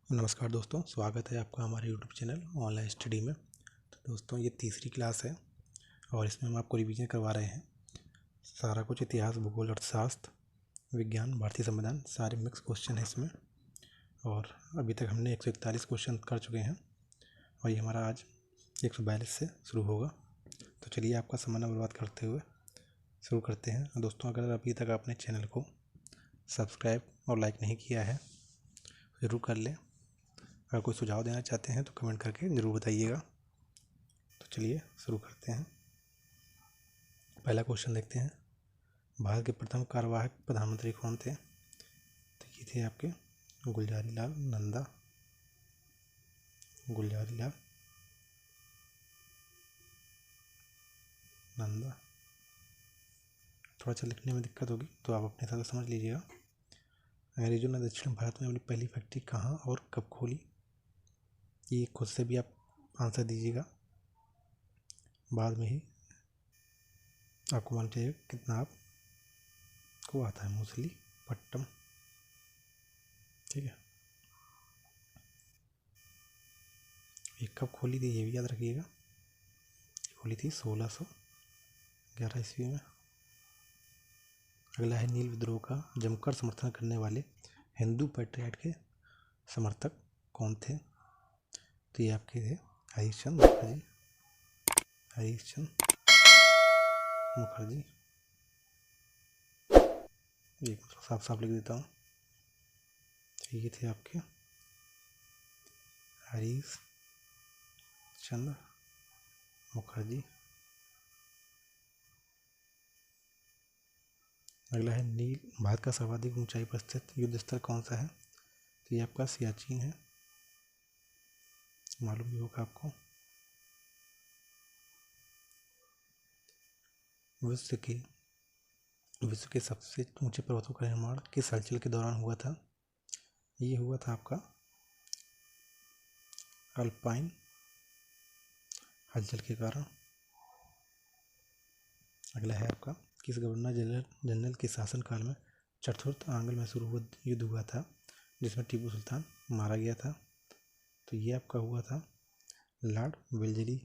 नमस्कार दोस्तों, स्वागत है आपका हमारे यूट्यूब चैनल ऑनलाइन स्टडी में। तो दोस्तों ये तीसरी क्लास है और इसमें हम आपको रिवीजन करवा रहे हैं सारा कुछ। इतिहास, भूगोल, अर्थशास्त्र, विज्ञान, भारतीय संविधान, सारे मिक्स क्वेश्चन है इसमें। और अभी तक हमने 141 क्वेश्चन कर चुके हैं और ये हमारा आज 142 से शुरू होगा। तो चलिए आपका समय न बर्बाद करते हुए शुरू करते हैं। दोस्तों, अगर अभी तक आपने चैनल को सब्सक्राइब और लाइक नहीं किया है ज़रूर कर लें। अगर कोई सुझाव देना चाहते हैं तो कमेंट करके ज़रूर बताइएगा। तो चलिए शुरू करते हैं। पहला क्वेश्चन देखते हैं, भारत के प्रथम कार्यवाहक प्रधानमंत्री कौन थे? तो ये थे आपके गुलजारीलाल नंदा। गुलजारीलाल नंदा। थोड़ा सा लिखने में दिक्कत होगी तो आप अपने हिसाब से समझ लीजिएगा। अंग्रेजों ने दक्षिण भारत में अपनी पहली फैक्ट्री कहाँ और कब खोली? ये खुद से भी आप आंसर दीजिएगा, बाद में ही आपको मालूम चाहिए कितना आपको आता है। मछलीपट्टनम, ठीक है। ये कब खोली थी ये भी याद रखिएगा। खोली थी 1611 ईस्वी में। अगला है, नील विद्रोह का जमकर समर्थन करने वाले हिंदू पैट्रियट के समर्थक कौन थे? तो ये आपके थे हरीशचंद्र मुखर्जी। हरीशचंद्र मुखर्जी, ये साफ साफ लिख देता हूँ। तो ये थे आपके हरीशचंद्र मुखर्जी। अगला है, भारत का सर्वाधिक ऊंचाई पर स्थित युद्ध स्थल कौन सा है? तो ये आपका सियाचिन है, मालूम भी होगा आपको। विश्व के सबसे ऊंचे पर्वतों का निर्माण किस हलचल के दौरान हुआ था? ये हुआ था आपका अल्पाइन हलचल के कारण। अगला है आपका, किस गवर्नर जनरल के शासनकाल में चतुर्थ आंग्ल मैसूर युद्ध हुआ था जिसमें टीपू सुल्तान मारा गया था? तो ये आपका हुआ था लॉर्ड वेल्लेस्ली।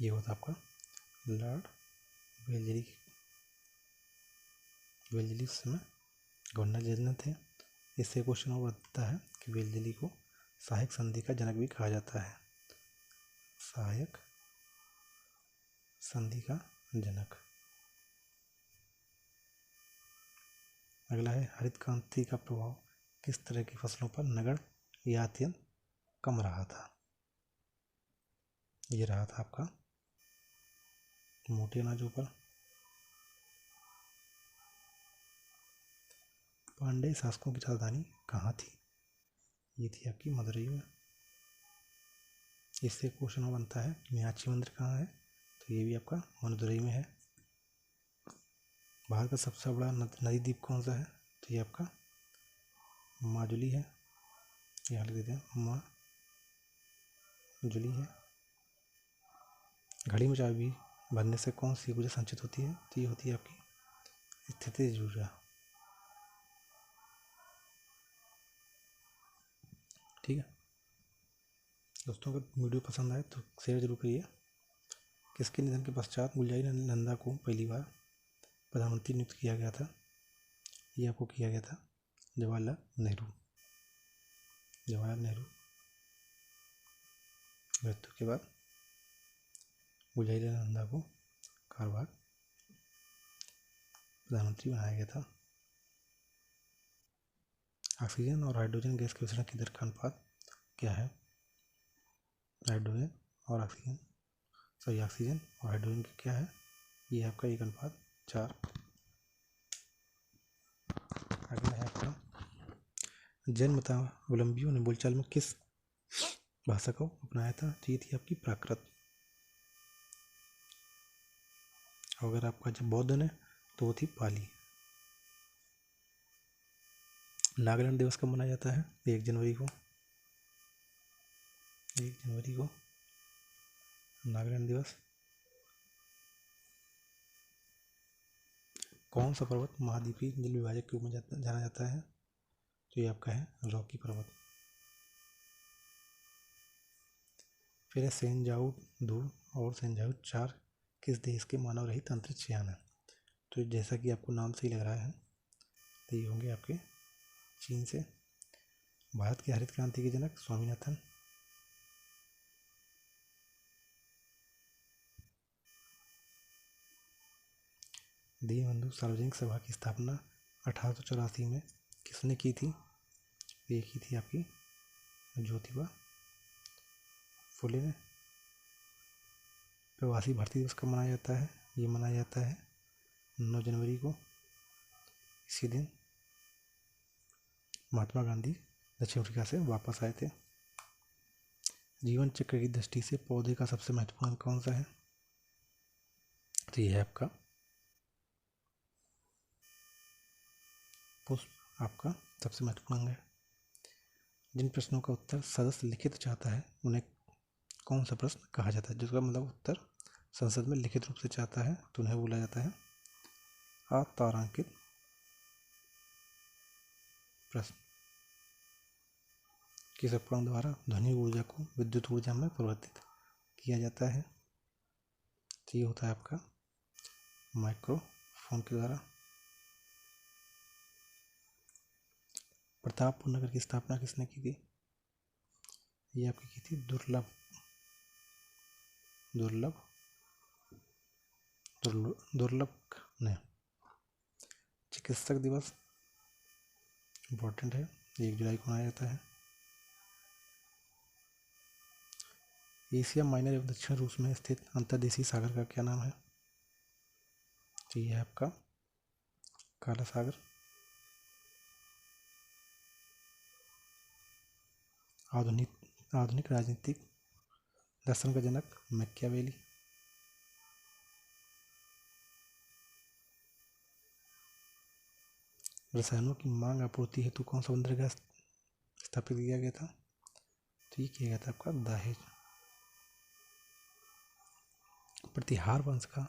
ये हुआ था आपका लॉर्ड वेल्लेस्ली उस समय गवर्नर जनरल थे। इससे क्वेश्चन और बनता है कि वेल्लेस्ली को सहायक संधि का जनक भी कहा जाता है। सहायक संधि का जनक। अगला है, हरित क्रांति का प्रभाव किस तरह की फसलों पर नगण्य या अत्यंत कम रहा था? ये रहा था आपका मोटे अनाजों पर। पांड्य शासकों की राजधानी कहाँ थी? ये थी आपकी मदुरई में। इससे क्वेश्चन और बनता है मीनाक्षी मंदिर कहाँ है? तो ये भी आपका मदुरई में है। भारत का सबसे बड़ा नदी द्वीप कौन सा है? तो ये आपका माजुली है। यहाँ लिख देते हैं माजुली है। घड़ी में चाबी भरने से कौन सी ऊर्जा संचित होती है? तो ये होती है आपकी स्थितिज ऊर्जा, ठीक है। दोस्तों, अगर वीडियो पसंद आए तो शेयर जरूर करिए। किसके निधन के पश्चात गुलजारी नंदा को पहली बार प्रधानमंत्री नियुक्त किया गया था? ये आपको किया गया था जवाहरलाल नेहरू। जवाहरलाल नेहरू मृत्यु के बाद गुलजारी नंदा को कार्यवाहक प्रधानमंत्री बनाया गया था। ऑक्सीजन और हाइड्रोजन गैस के मिश्रण की दर का अनुपात क्या है? ऑक्सीजन और हाइड्रोजन की क्या है? ये आपका 1:4। अगला है आपका, जैन मतावलंबियों ने बोलचाल में किस भाषा को अपनाया था? तो ये थी आपकी प्राकृत। अगर आपका जब बौद्ध ने तो वो थी पाली। नागालैंड दिवस कब मनाया जाता है? 1 जनवरी को। 1 जनवरी को नागालैंड दिवस। कौन सा पर्वत महाद्वीपीय जल विभाजक के रूप में जाना जाता है? तो ये आपका है रॉकी पर्वत। फिर है सेंजाऊ 2 और सेंजाऊ 4 किस देश के मानव रहित अंतरिक्ष यान है? तो जैसा कि आपको नाम से ही लग रहा है तो ये होंगे आपके चीन से। भारत की हरित क्रांति के जनक स्वामीनाथन। दीनबंधु सार्वजनिक सभा की स्थापना 1884 में किसने की थी? ये की थी आपकी ज्योतिबा फुले ने। प्रवासी भारतीय दिवस कब मनाया जाता है? ये मनाया जाता है 9 जनवरी को। इसी दिन महात्मा गांधी दक्षिण अफ्रीका से वापस आए थे। जीवन चक्र की दृष्टि से पौधे का सबसे महत्वपूर्ण अंग कौन सा है? तो ये है आपका पुष्प, आपका सबसे महत्वपूर्ण अंग है। जिन प्रश्नों का उत्तर सदस्य लिखित चाहता है उन्हें कौन सा प्रश्न कहा जाता है? जिसका मतलब उत्तर संसद में लिखित रूप से चाहता है तो उन्हें बोला जाता है अतारांकित प्रश्न। किस उपकरण द्वारा ध्वनि ऊर्जा को विद्युत ऊर्जा में परिवर्तित किया जाता है? तो ये होता है आपका माइक्रोफोन के द्वारा। प्रतापपुर नगर की स्थापना किसने की थी? ये आपकी की थी दुर्लभ ने। चिकित्सक दिवस इम्पोर्टेंट है, 1 जुलाई को मनाया जाता है। एशिया माइनर एवं दक्षिण रूस में स्थित अंतर्देशीय सागर का क्या नाम है? तो ये है आपका काला सागर। आधुनिक राजनीतिक दर्शन का जनक मैकियावेली। रसायनों की मांग आपूर्ति हेतु कौन सा बंदरगाह स्थापित किया गया था? तो ये किया गया था आपका दहेज। प्रतिहार वंश का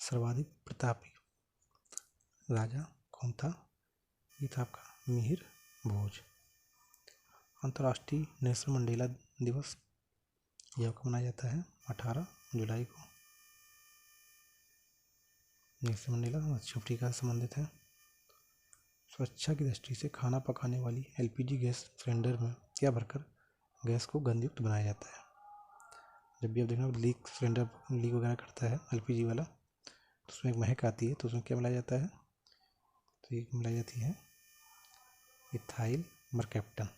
सर्वाधिक प्रतापी राजा कौन था? ये था आपका मिहिर भोज। अंतर्राष्ट्रीय नेल्सन मंडेला दिवस ये आपका मनाया जाता है 18 जुलाई को। नेल्सन मंडेला दक्षिण अफ्रीका से संबंधित है। सुरक्षा की दृष्टि से खाना पकाने वाली एलपीजी गैस सिलेंडर में क्या भरकर गैस को गंधयुक्त बनाया जाता है? जब भी आप देखना सिलेंडर लीक वगैरह करता है एलपीजी वाला तो उसमें एक महक आती है, तो उसमें क्या मिलाया जाता है? तो ये मिलाई जाती है इथाइल मरकैप्टन।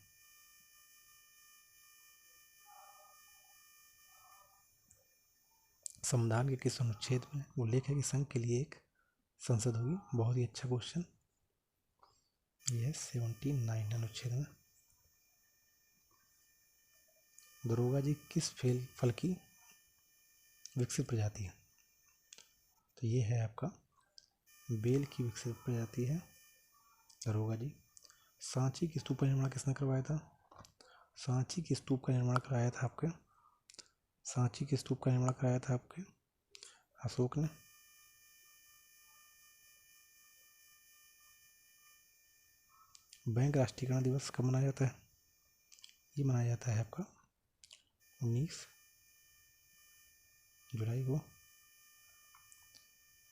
संविधान के किस अनुच्छेद में उल्लेख है कि संघ के लिए एक संसद होगी? बहुत ही अच्छा क्वेश्चन, ये है 79 अनुच्छेद में। दरोगा जी किस फल की विकसित प्रजाति है? तो ये है आपका बेल की विकसित प्रजाति है दरोगा जी। सांची के स्तूप का निर्माण किसने करवाया था? सांची के स्तूप का निर्माण कराया था आपके अशोक ने। बैंक राष्ट्रीयकरण दिवस कब मनाया जाता है? ये मनाया जाता है आपका 19 जुलाई को,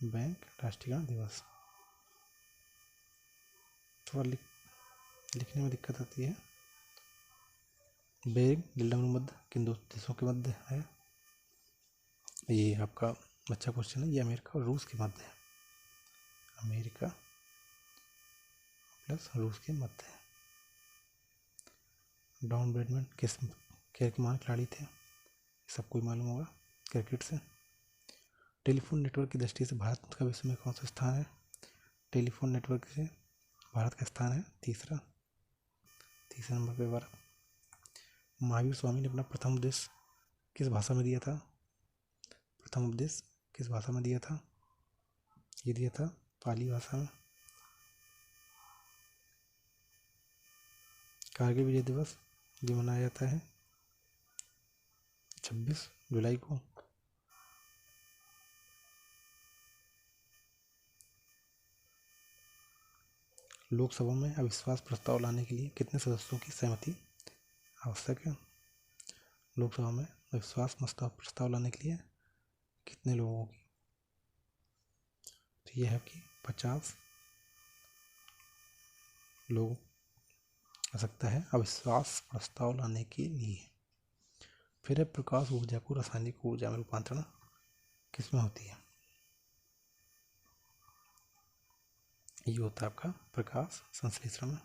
बैंक राष्ट्रीयकरण दिवस। थोड़ा लिखने में दिक्कत आती है। बेरिंग गिल्डन मध्य किन दो देशों के मध्य है? ये आपका अच्छा क्वेश्चन है, ये अमेरिका और रूस के मध्य है। अमेरिका प्लस रूस के मध्य है। डॉन ब्रैडमैन किस खेल के महान खिलाड़ी थे? सबको ही मालूम होगा, क्रिकेट से। टेलीफोन नेटवर्क की दृष्टि से भारत का विश्व में कौन सा स्थान है? टेलीफोन नेटवर्क से भारत का स्थान है तीसरा नंबर पे भारत। महावीर स्वामी ने अपना प्रथम उपदेश किस भाषा में दिया था? ये दिया था पाली भाषा में। कारगिल विजय दिवस ये मनाया जाता है 26 जुलाई को। लोकसभा में अविश्वास प्रस्ताव लाने के लिए कितने सदस्यों की सहमति आवश्यक है? लोकसभा में अविश्वास प्रस्ताव लाने के लिए कितने लोगों की? तो यह है कि 50 लोग आ सकता है अविश्वास प्रस्ताव लाने के लिए। फिर है प्रकाश ऊर्जा को रासायनिक ऊर्जा में रूपांतरण किसमें होती है? ये होता है आपका प्रकाश संश्लेषण में।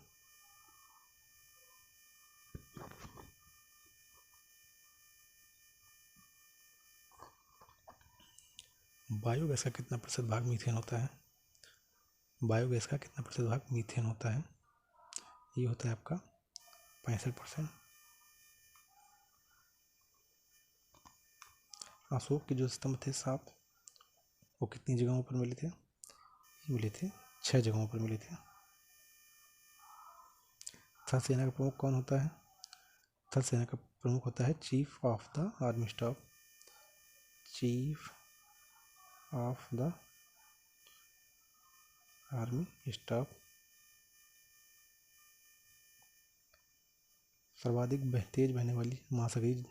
बायोगैस का कितना प्रतिशत भाग मीथेन होता है? बायोगैस का कितना प्रतिशत भाग मीथेन होता है? ये होता है आपका 65%। अशोक के जो स्तंभ थे 7, वो कितनी जगहों पर मिले थे? मिले थे 6 जगहों पर मिले थे। थल सेना का प्रमुख कौन होता है? थल सेना का प्रमुख होता है chief of the army staff. Chief of the army staff. सर्वाधिक तेज बहने वाली महासागरीय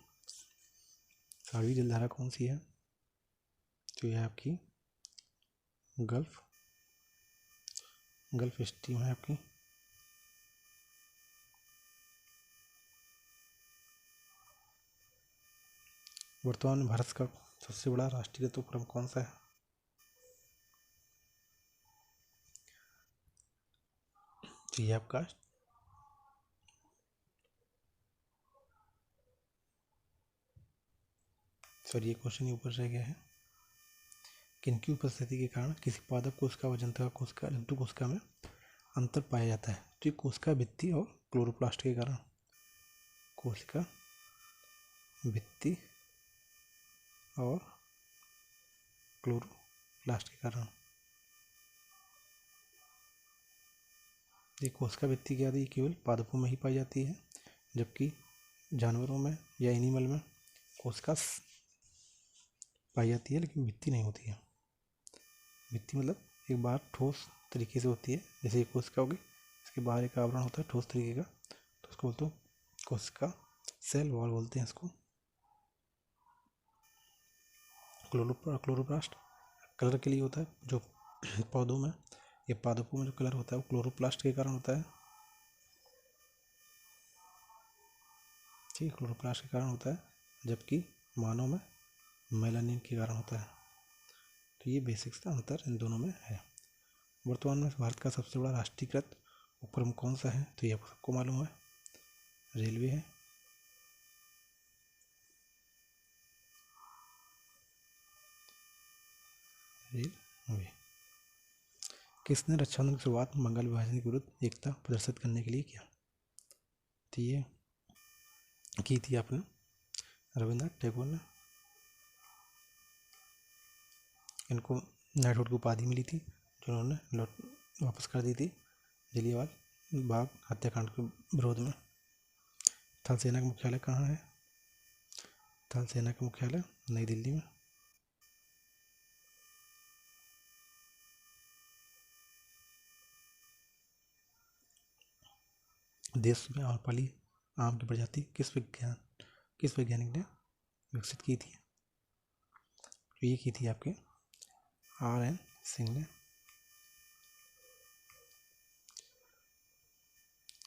जलधारा कौन सी है? तो यह आपकी गल्फ स्ट्रीम है आपकी। वर्तमान में भारत का सबसे बड़ा राष्ट्रीयकृत उपक्रम कौन सा है? तो ये आपका ये क्वेश्चन ऊपर रह गया है। किनकी उपस्थिति के कारण किसी पादप कोशिका व जंतुका कोशिका में अंतर पाया जाता है? तो ये कोशिका भित्ति और क्लोरोप्लास्ट के कारण। कोशिका भित्ति और क्लोरोप्लास्ट के कारण। ये कोशिका भित्ति क्या है? केवल पादपों में ही पाई जाती है, जबकि जानवरों में या एनिमल में कोशिका पाई जाती है लेकिन भित्ति नहीं होती है। भित्ति मतलब एक बार ठोस तरीके से होती है, जैसे एक कोशिका होगी, इसके बाहर एक आवरण होता है ठोस तरीके का, तो उसको बोलते हैं कोशिका सेल वॉल बोलते हैं इसको। क्लोरोप्लास्ट कलर के लिए होता है, जो पौधों में या पादपों में जो कलर होता है वो क्लोरोप्लास्ट के कारण होता है। ठीक, क्लोरोप्लास्ट के कारण होता है, जबकि मानव में मेलानिन के कारण होता है। तो ये बेसिक्स का अंतर इन दोनों में है। वर्तमान में भारत का सबसे बड़ा राष्ट्रीयकृत उपक्रम कौन सा है? तो ये आपको सबको मालूम है, रेलवे है। रेलवे। किसने रक्षाबंधन की शुरुआत बंगाल विभाजन के विरुद्ध एकता प्रदर्शित करने के लिए किया? तो ये की थी आपने रविन्द्रनाथ टैगोर ने। इनको नाइटहुड की उपाधि मिली थी, जिन्होंने वापस कर दी थी जलियांवाला बाग हत्याकांड के विरोध में। थल सेना का मुख्यालय कहाँ है? थल सेना का मुख्यालय नई दिल्ली में। देश में आम्रपाली आम की प्रजाति किस वैज्ञानिक ने विकसित की थी? तो ये की थी आपके R.N. सिंह ने।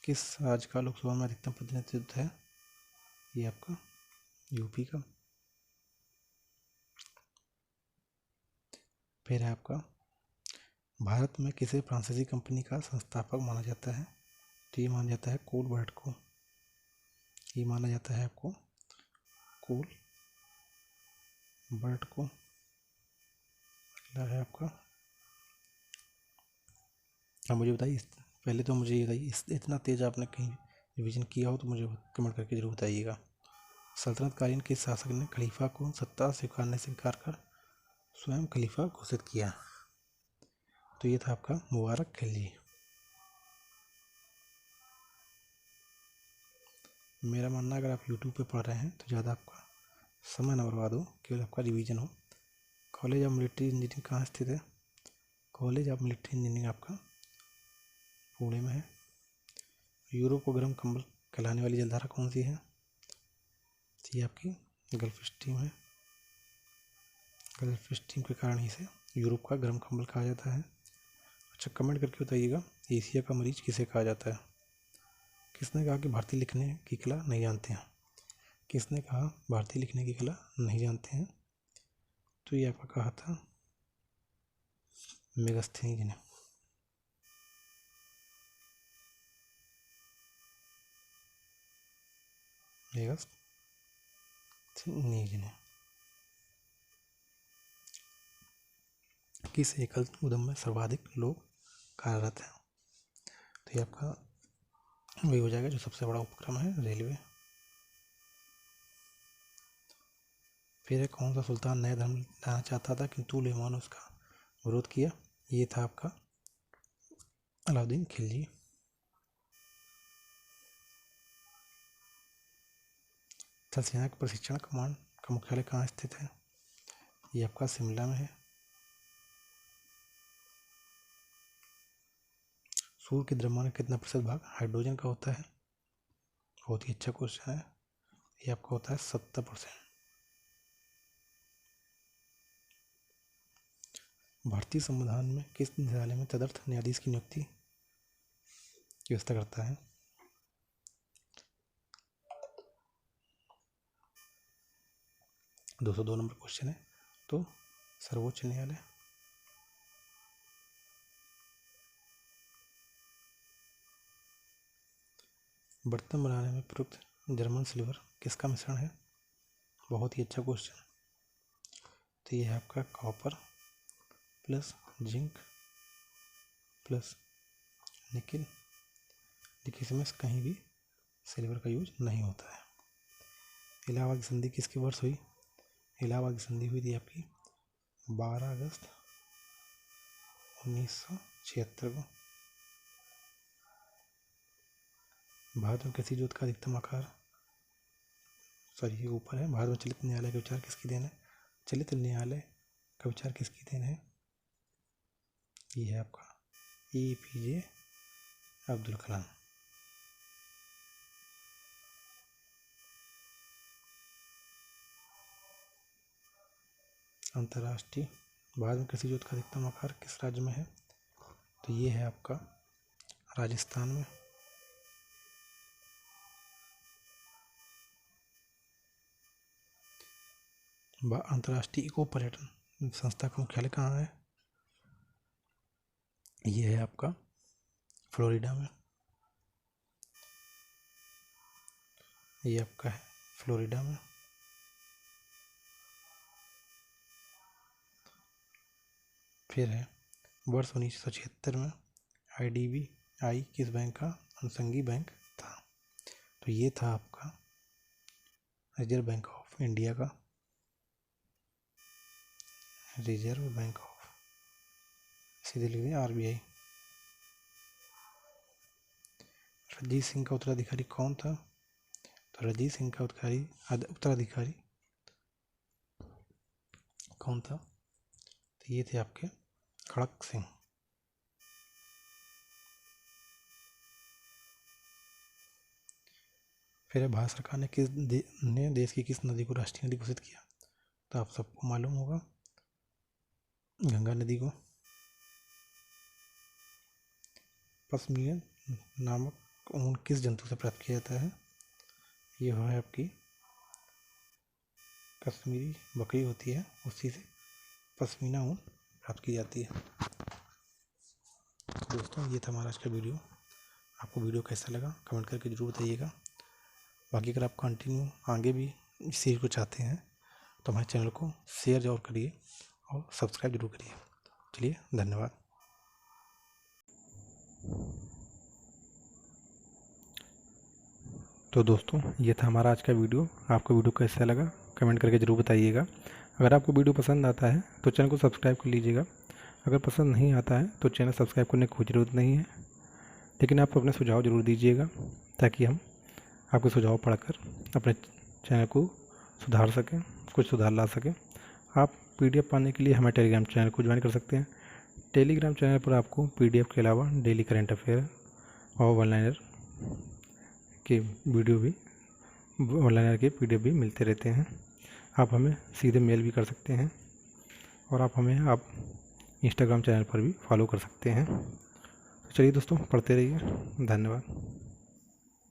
किस राज्य का लोकसभा में अधिकतम प्रतिनिधित्व है? ये आपका यूपी का। फिर है आपका भारत में किसे फ्रांसीसी कंपनी का संस्थापक माना जाता है? तो ये माना जाता है कोलबर्ट को। ये माना जाता है आपको कोलबर्ट को। अगला है आपका, अब मुझे बताइए, पहले तो मुझे ये बताइए, इतना तेज आपने कहीं रिवीजन किया हो तो मुझे कमेंट करके जरूर बताइएगा। सल्तनतकालीन किस शासक ने खलीफा को सत्ता स्वीकारने से इनकार कर स्वयं खलीफा घोषित किया? तो ये था आपका मुबारक खिलजी। मेरा मानना है अगर आप यूट्यूब पे पढ़ रहे हैं तो ज़्यादा आपका समय न बर्बाद हो, केवल आपका रिवीजन हो। कॉलेज ऑफ मिलिट्री इंजीनियरिंग कहाँ स्थित है? कॉलेज ऑफ मिलिट्री इंजीनियरिंग आपका पुणे में है। यूरोप को गर्म कंबल कहलाने वाली जलधारा कौन सी है? ये आपकी गल्फ स्ट्रीम है। गल्फ स्ट्रीम के कारण ही से यूरोप का गर्म कंबल कहा जाता है। अच्छा, कमेंट करके बताइएगा, एशिया का मरीज किसे कहा जाता है? किसने कहा कि भारतीय लिखने की कला नहीं जानते हैं? किसने कहा भारतीय लिखने की कला नहीं जानते हैं? तो ये आपका कहा था मेगस्थनीज ने। मेगस्थनीज ने किस एकल उद्यम में सर्वाधिक लोग कार्यरत हैं? तो ये आपका वही हो जाएगा जो सबसे बड़ा उपक्रम है, रेलवे। फिर कौन सा सुल्तान नया धर्म लाना चाहता था किंतु उलेमा ने उसका विरोध किया? ये था आपका अलाउद्दीन खिलजी। थल सेना के प्रशिक्षण कमान का मुख्यालय कहाँ स्थित है? ये आपका शिमला में है। सूर्य के द्रव्यमान का कितना प्रतिशत भाग हाइड्रोजन का होता है? बहुत ही अच्छा क्वेश्चन है। ये आपका होता है 70%। भारतीय संविधान में किस न्यायालय में तदर्थ न्यायाधीश की नियुक्ति की व्यवस्था करता है? 202 नंबर क्वेश्चन है। तो सर्वोच्च न्यायालय। बर्तन बनाने में प्रयुक्त जर्मन सिल्वर किसका मिश्रण है? बहुत ही अच्छा क्वेश्चन। तो ये है आपका copper plus zinc plus nickel. देखिए इसमें कहीं भी सिल्वर का यूज नहीं होता है। इलाहाबाद की संधि किसके वर्ष हुई? इलाहाबाद की संधि हुई थी आपकी 12 अगस्त 1976 को। भारत में कृषि जोत का अधिकतम आकार, ये ऊपर है। भारत में चलित न्यायालय का विचार किसकी देन है? चलित न्यायालय का विचार किसकी देन है? ये है आपका APJ अब्दुल कलाम। अंतर्राष्ट्रीय भारत में कृषि जोत का अधिकतम आकार किस राज्य में है? तो ये है आपका राजस्थान में। अंतर्राष्ट्रीय इको पर्यटन संस्था का मुख्यालय कहाँ है? ये है आपका फ्लोरिडा में। ये आपका है फ्लोरिडा में। फिर है वर्ष 1976 में IDBI किस बैंक का अनुषंगी बैंक था? तो ये था आपका रिजर्व बैंक ऑफ इंडिया का। रिजर्व बैंक ऑफ, सीधे लिख दिया RBI। रंजीत सिंह का उत्तराधिकारी कौन था? तो रंजीत सिंह का उत्तराधिकारी कौन था? तो ये थे आपके खड़क सिंह। फिर भारत सरकार ने देश की किस नदी को राष्ट्रीय नदी घोषित किया? तो आप सबको मालूम होगा, गंगा नदी को। पश्मीना नामक ऊन किस जंतु से प्राप्त किया जाता है? ये है आपकी कश्मीरी बकरी होती है, उसी से पश्मीना ऊन प्राप्त की जाती है। तो दोस्तों ये था हमारा आज का वीडियो। आपको वीडियो कैसा लगा कमेंट करके ज़रूर बताइएगा। बाकी अगर आप कंटिन्यू आगे भी इस सीरीज को चाहते हैं तो हमारे चैनल को शेयर जरूर करिए और सब्सक्राइब जरूर करिए। चलिए, धन्यवाद। तो दोस्तों ये था हमारा आज का वीडियो। आपको वीडियो कैसा लगा कमेंट करके ज़रूर बताइएगा। अगर आपको वीडियो पसंद आता है तो चैनल को सब्सक्राइब कर लीजिएगा। अगर पसंद नहीं आता है तो चैनल सब्सक्राइब करने की कोई ज़रूरत नहीं है, लेकिन आप अपने सुझाव ज़रूर दीजिएगा ताकि हम आपके सुझाव पढ़कर अपने चैनल को सुधार सकें, कुछ सुधार ला सकें। आप PDF पाने के लिए हमारे टेलीग्राम चैनल को ज्वाइन कर सकते हैं। टेलीग्राम चैनल पर आपको PDF के अलावा डेली करंट अफेयर, और वन लाइनर के वीडियो भी, वन लाइनर के PDF भी मिलते रहते हैं। आप हमें सीधे मेल भी कर सकते हैं और आप इंस्टाग्राम चैनल पर भी फॉलो कर सकते हैं। तो चलिए दोस्तों, पढ़ते रहिए। धन्यवाद।